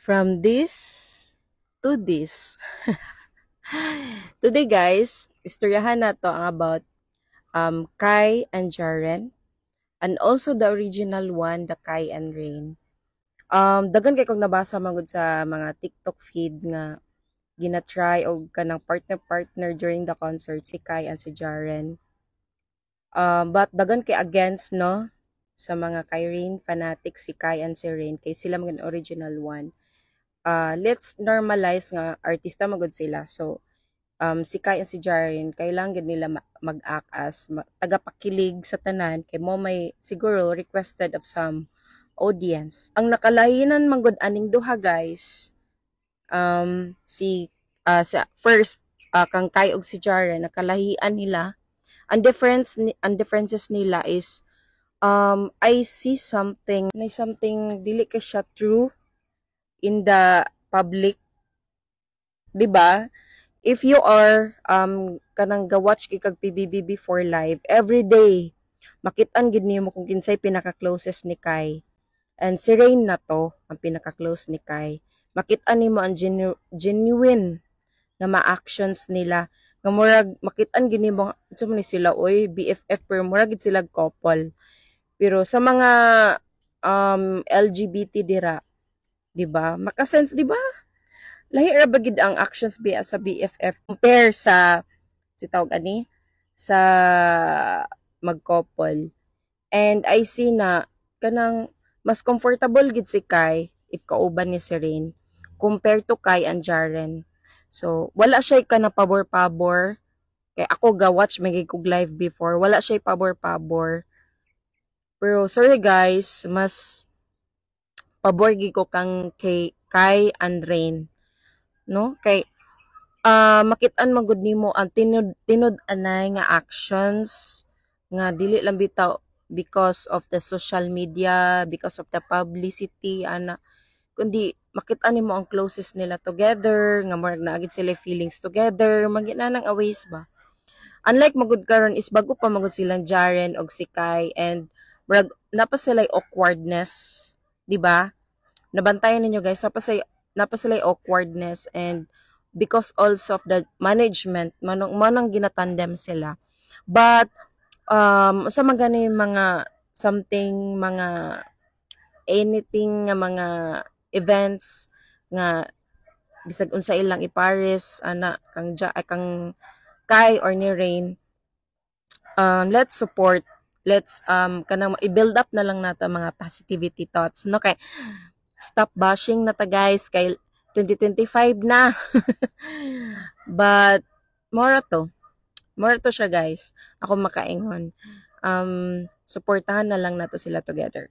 From this to this. Today guys, istoryahan na to about Kai and Jaren, and also the original one, the Kai and Rain. Dagan kay kong nabasa magud sa mga TikTok feed nga gina-try og kanang partner during the concert si Kai and si Jaren. But dagan kay against no sa mga Kai Rain fanatics si Kai and si Rain kay sila mga original one. Let's normalize nga artista magud sila. So si Kai and si Jaren kailangan nila mag-act as tagapakilig sa tanan kay mo may siguro requested of some audience. Ang nakalahinan manggod aning duha guys, sa first kang Kai og si Jaren nakalahian nila. Ang differences nila is I see something dili ka siya true in the public, 'di ba? If you are kanang ga-watch kag PBB before live every day, makit-an gid nimo kung kinsay pinaka-closest ni Kai. And si Rain na to ang pinaka-close ni Kai. Makit-an nimo ang genuine nga ma-actions nila. Nga murag makit-an gid nimo ni sila oy BFF pero murag gid sila couple. Pero sa mga LGBT dira, 'di ba? Makasense 'di ba? Lahi ra ba gid ang actions biya sa BFF compare sa si tawag ani sa mag-couple. And I see na kanang mas comfortable gid si Kai if kauban ni si Rain compared to Kai and Jaren. So wala siya ka na pabor-pabor kay ako ga watch may kog live before, wala siya pabor-pabor. Pero sorry guys, mas pabor gid ko kang kay Kai and Rain, no? Kay makit-an magud nimo ang tinud anay nga actions nga dili lang bitaw because of the social media, because of the publicity ana, kundi makit-an nimo ang closest nila together nga murag naagid sila feelings together, magina nang aways ba. Unlike magud karon is bago pa magud silang Jaren og si Kai, and murag napa sila awkwardness, di ba? Nabantayan ninyo guys, napa sila awkwardness, and because also of the management manang ginatandem sila. But sa magani mga something, mga anything nga mga events nga bisag unsa ilang ipares ana kang Kai or ni Rain, let's support, let's kanang i-build up na lang nato mga positivity thoughts, no? Kay stop bashing na ta guys kay 2025 na. But more to siya guys, ako makaingon, supportahan na lang nato sila together.